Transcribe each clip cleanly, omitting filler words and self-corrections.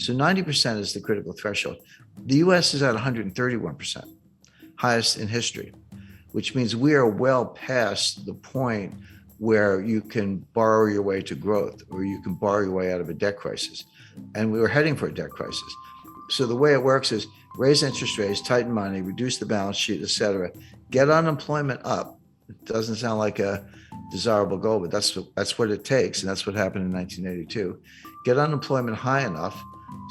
So 90% is the critical threshold. The US is at 131%, highest in history, which means we are well past the point where you can borrow your way to growth or you can borrow your way out of a debt crisis. And we were heading for a debt crisis. So the way it works is raise interest rates, tighten money, reduce the balance sheet, et cetera, get unemployment up. It doesn't sound like a desirable goal, but that's what it takes. And that's what happened in 1982. Get unemployment high enough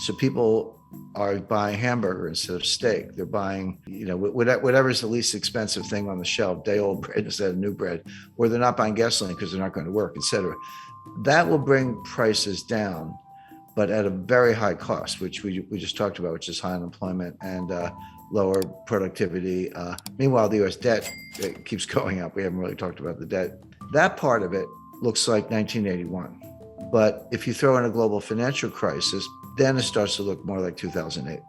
so people are buying hamburger instead of steak. They're buying, whatever's the least expensive thing on the shelf, day-old bread instead of new bread, or they're not buying gasoline because they're not going to work, et cetera. That will bring prices down, but at a very high cost, which we just talked about, which is high unemployment and lower productivity. Meanwhile, the U.S. debt keeps going up. We haven't really talked about the debt. That part of it looks like 1981. But if you throw in a global financial crisis, then it starts to look more like 2008.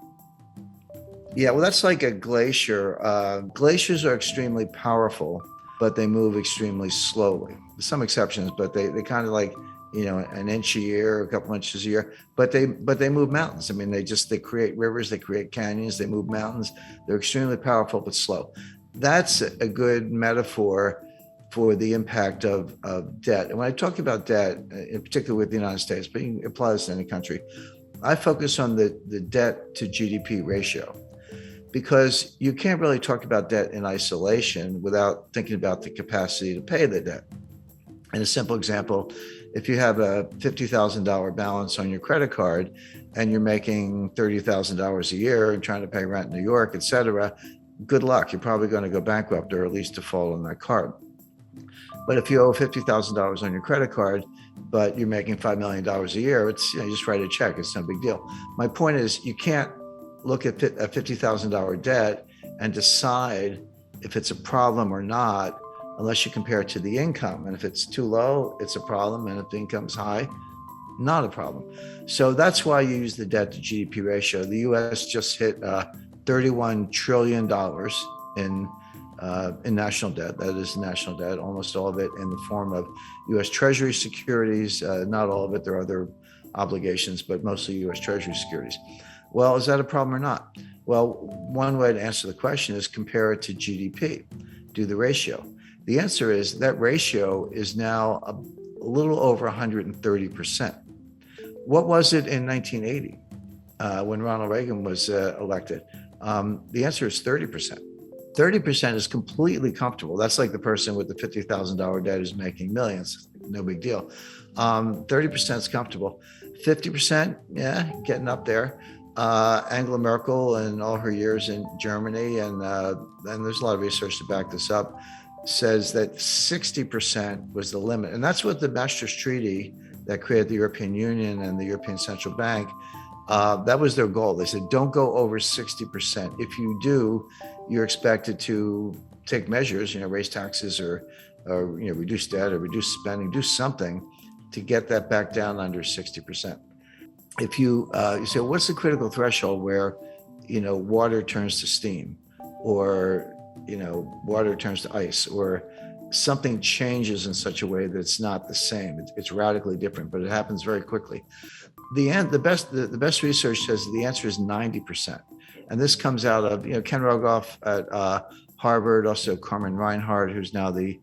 Yeah, well, that's like a glacier. Glaciers are extremely powerful, but they move extremely slowly. There's some exceptions, but they kind of like, an inch a year, a couple inches a year, but they move mountains. I mean, they create rivers, they create canyons, they move mountains. They're extremely powerful, but slow. That's a good metaphor for the impact of debt. And when I talk about debt, in particular with the United States, but you can apply this to any country, I focus on the debt to GDP ratio, because you can't really talk about debt in isolation without thinking about the capacity to pay the debt. And a simple example, if you have a $50,000 balance on your credit card and you're making $30,000 a year and trying to pay rent in New York, et cetera, good luck. You're probably going to go bankrupt or at least default on that card. But if you owe $50,000 on your credit card, but you're making $5 million a year, it's, you just write a check. It's no big deal. My point is, you can't look at a $50,000 debt and decide if it's a problem or not unless you compare it to the income. And if it's too low, it's a problem. And if the income's high, not a problem. So that's why you use the debt to GDP ratio. The US just hit $31 trillion in national debt. That is national debt, almost all of it in the form of US Treasury securities. Not all of it, there are other obligations, but mostly US Treasury securities. Well, is that a problem or not? Well, one way to answer the question is compare it to GDP, do the ratio. The answer is that ratio is now a little over 130%. What was it in 1980 when Ronald Reagan was elected? The answer is 30%. 30% is completely comfortable. That's like the person with the $50,000 debt who's making millions. No big deal. 30% is comfortable. 50%, yeah, getting up there. Angela Merkel and all her years in Germany, and there's a lot of research to back this up, says that 60% was the limit. And that's what the Maastricht Treaty that created the European Union and the European Central Bank, that was their goal. They said, don't go over 60%. If you do, you're expected to take measures, raise taxes or reduce debt or reduce spending, do something to get that back down under 60%. If you say, what's the critical threshold where, water turns to steam, or, water turns to ice, or something changes in such a way that it's not the same. It's radically different, but it happens very quickly. The best research says the answer is 90%. And this comes out of, Ken Rogoff at Harvard, also Carmen Reinhart, who's now the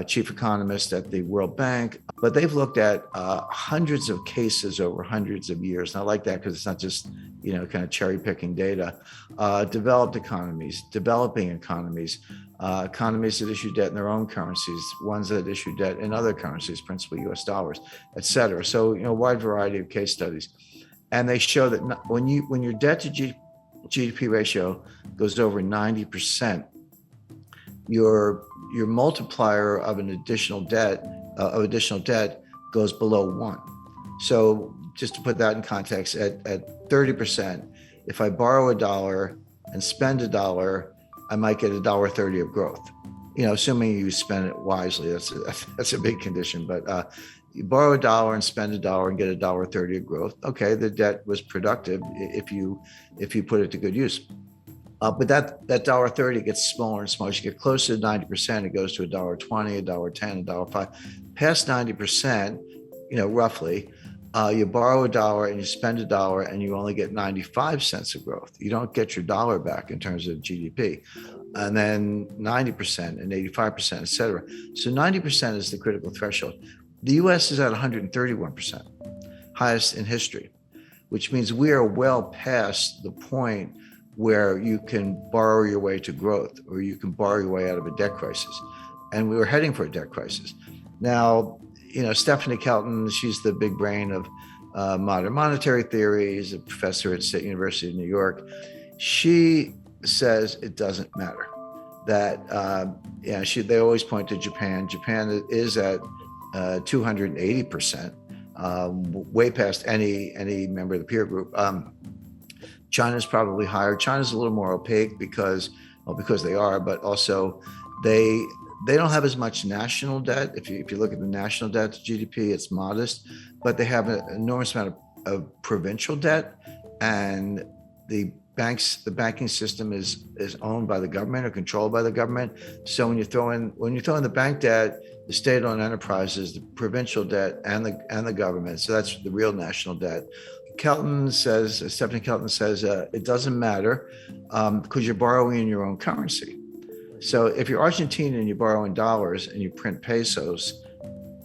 chief economist at the World Bank. But they've looked at hundreds of cases over hundreds of years. And I like that because it's not just, kind of cherry picking data. Developed economies, developing economies, economies that issue debt in their own currencies, ones that issue debt in other currencies, principally US dollars, et cetera. So, a wide variety of case studies. And they show that when your debt to GDP ratio goes over 90%, your multiplier of additional debt goes below 1. So just to put that in context, at 30%, if I borrow $1 and spend $1, I might get $1.30 of growth. Assuming you spend it wisely, that's a big condition. But you borrow $1 and spend $1 and get $1.30 of growth. Okay, the debt was productive if you put it to good use. But that $1.30 gets smaller and smaller. As you get closer to 90%, it goes to $1.20, $1.10, $1.05. Past 90%, roughly, You borrow a dollar and you spend a dollar and you only get 95 cents of growth. You don't get your dollar back in terms of GDP. And then 90% and 85%, et cetera. So 90% is the critical threshold. The US is at 131%, highest in history, which means we are well past the point where you can borrow your way to growth or you can borrow your way out of a debt crisis. And we were heading for a debt crisis. Now, Stephanie Kelton, she's the big brain of modern monetary theory. She's a professor at State University of New York. She says it doesn't matter. That they always point to Japan. Japan is at 280%, way past any member of the peer group. China's probably higher. China's a little more opaque because they are, but also they don't have as much national debt. If you look at the national debt to GDP, it's modest, but they have an enormous amount of provincial debt, and the banking system is owned by the government or controlled by the government. So when you throw in the bank debt, the state-owned enterprises, the provincial debt, and the government, so that's the real national debt. Stephanie Kelton says it doesn't matter because you're borrowing in your own currency. So if you're Argentine and you borrow in dollars and you print pesos,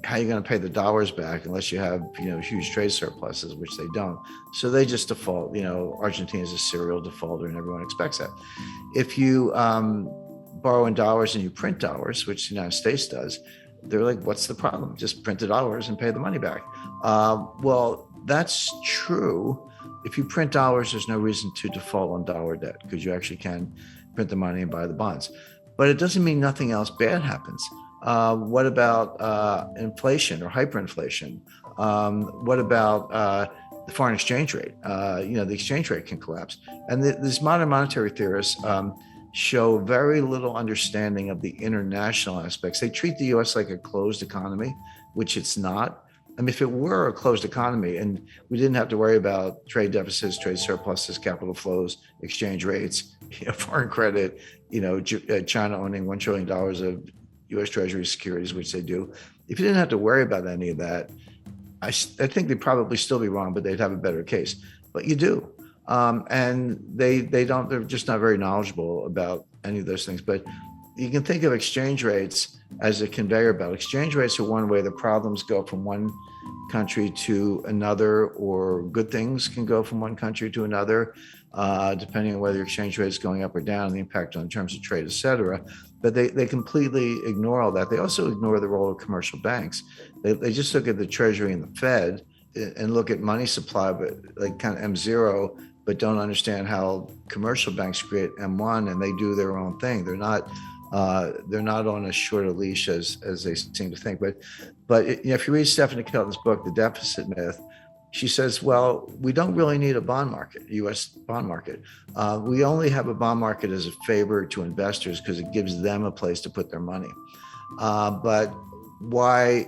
how are you going to pay the dollars back unless you have huge trade surpluses, which they don't? So they just default. Argentina is a serial defaulter, and everyone expects that. If you borrow in dollars and you print dollars, which the United States does, they're like, "What's the problem? Just print the dollars and pay the money back." Well, that's true. If you print dollars, there's no reason to default on dollar debt because you actually can print the money and buy the bonds. But it doesn't mean nothing else bad happens. What about inflation or hyperinflation? What about the foreign exchange rate? The exchange rate can collapse. And these modern monetary theorists show very little understanding of the international aspects. They treat the US like a closed economy, which it's not. I mean, if it were a closed economy and we didn't have to worry about trade deficits, trade surpluses, capital flows, exchange rates, foreign credit, China owning $1 trillion of U.S. Treasury securities, which they do. If you didn't have to worry about any of that, I think they'd probably still be wrong, but they'd have a better case. But you do. And they don't, they're just not very knowledgeable about any of those things. But you can think of exchange rates as a conveyor belt. Exchange rates are one way the problems go from one country to another, or good things can go from one country to another, depending on whether your exchange rate is going up or down, the impact on terms of trade, et cetera. But they completely ignore all that. They also ignore the role of commercial banks. They just look at the Treasury and the Fed and look at money supply, but like kind of M0, but don't understand how commercial banks create M1 and they do their own thing. They're not on as short a leash as they seem to think. But if you read Stephanie Kelton's book, The Deficit Myth, she says, well, we don't really need a bond market, U.S. bond market. We only have a bond market as a favor to investors because it gives them a place to put their money. But why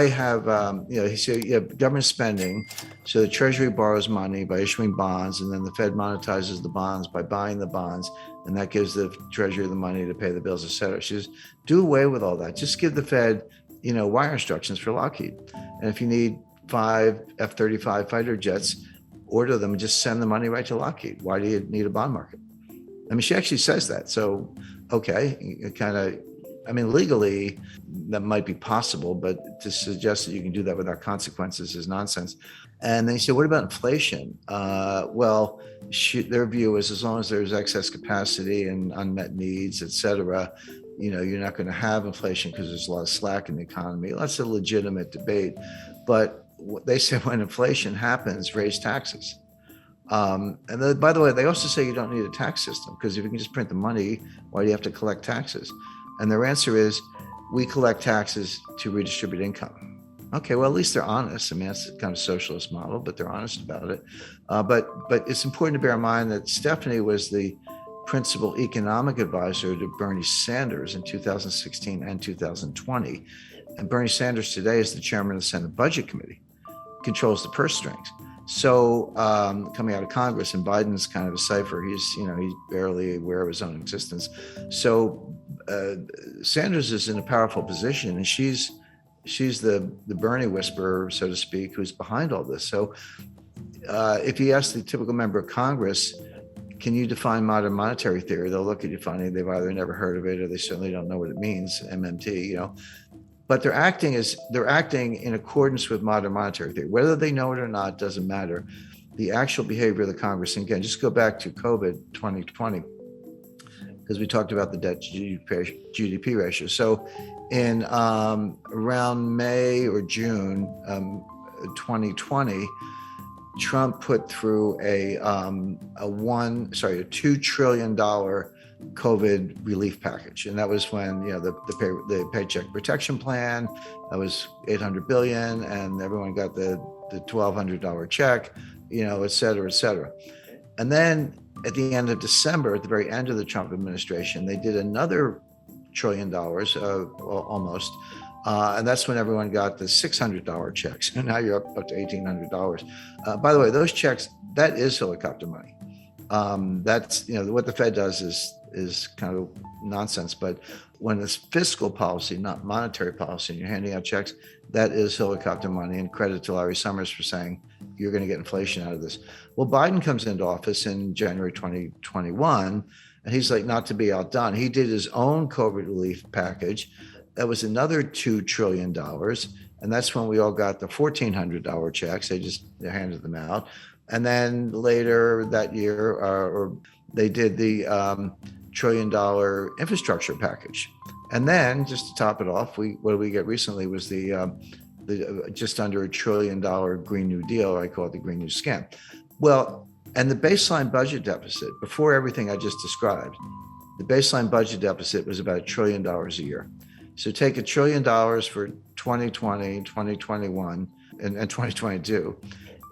have, he said, you have government spending. So the Treasury borrows money by issuing bonds, and then the Fed monetizes the bonds by buying the bonds. And that gives the Treasury the money to pay the bills, et cetera. She says, do away with all that. Just give the Fed, wire instructions for Lockheed. And if you need 5 F-35 fighter jets, order them and just send the money right to Lockheed. Why do you need a bond market? I mean, she actually says that. So, okay, legally, that might be possible, but to suggest that you can do that without consequences is nonsense. And then you say, what about inflation? Their view is as long as there's excess capacity and unmet needs, et cetera, you're not going to have inflation because there's a lot of slack in the economy. That's a legitimate debate. But they say when inflation happens, raise taxes. And then, by the way, they also say you don't need a tax system because if you can just print the money, why do you have to collect taxes? And their answer is, we collect taxes to redistribute income. Okay, well, at least they're honest. I mean, that's kind of socialist model, but they're honest about it. But it's important to bear in mind that Stephanie was the principal economic advisor to Bernie Sanders in 2016 and 2020. And Bernie Sanders today is the chairman of the Senate Budget Committee, controls the purse strings. So coming out of Congress, and Biden's kind of a cipher. He's barely aware of his own existence. So Sanders is in a powerful position, and she's she's the Bernie whisperer, so to speak, who's behind all this. So if you ask the typical member of Congress, can you define modern monetary theory? They'll look at you funny. They've either never heard of it or they certainly don't know what it means, MMT, But they're acting in accordance with modern monetary theory. Whether they know it or not doesn't matter. The actual behavior of the Congress, and again, just go back to COVID 2020, because we talked about the debt to GDP ratio. So in around May or June 2020, Trump put through a $2 trillion COVID relief package, and that was when the Paycheck Protection Plan, that was $800 billion, and everyone got the $1,200 check, et cetera, et cetera. And then at the end of December, at the very end of the Trump administration, they did another $1 trillion, almost. And that's when everyone got the $600 checks. And now you're up to $1,800. By the way, those checks, that is helicopter money. That's, what the Fed does is kind of nonsense. But when it's fiscal policy, not monetary policy, and you're handing out checks, that is helicopter money. And credit to Larry Summers for saying, you're going to get inflation out of this. Well, Biden comes into office in January 2021, and he's like, not to be outdone, he did his own COVID relief package. That was another $2 trillion. And that's when we all got the $1,400 checks. They handed them out. And then later that year, or they did the $1 trillion infrastructure package. And then just to top it off, what did we get recently was the just under $1 trillion Green New Deal, or I call it the Green New Scam. Well, and the baseline budget deficit, before everything I just described, the baseline budget deficit was about $1 trillion a year. So take $1 trillion for 2020, 2021, and 2022.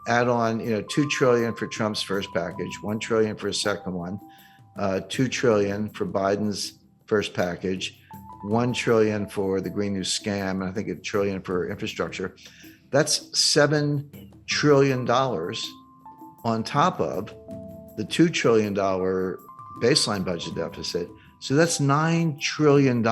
Add on, $2 trillion for Trump's first package, $1 trillion for his second one, $2 trillion for Biden's first package, $1 trillion for the Green New Scam, and I think $1 trillion for infrastructure. That's $7 trillion on top of the $2 trillion baseline budget deficit. So that's $9 trillion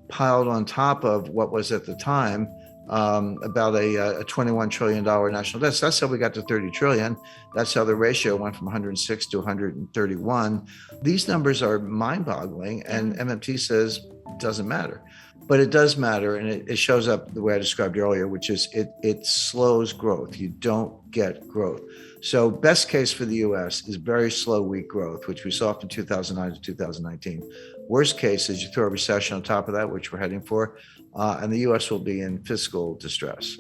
piled on top of what was at the time about a $21 trillion national debt. So that's how we got to 30 trillion. That's how the ratio went from 106 to 131. These numbers are mind-boggling, and MMT says it doesn't matter. But it does matter, and it shows up the way I described earlier, which is it slows growth. You don't get growth. So best case for the U.S. is very slow, weak growth, which we saw from 2009 to 2019. Worst case is you throw a recession on top of that, which we're heading for, and the U.S. will be in fiscal distress.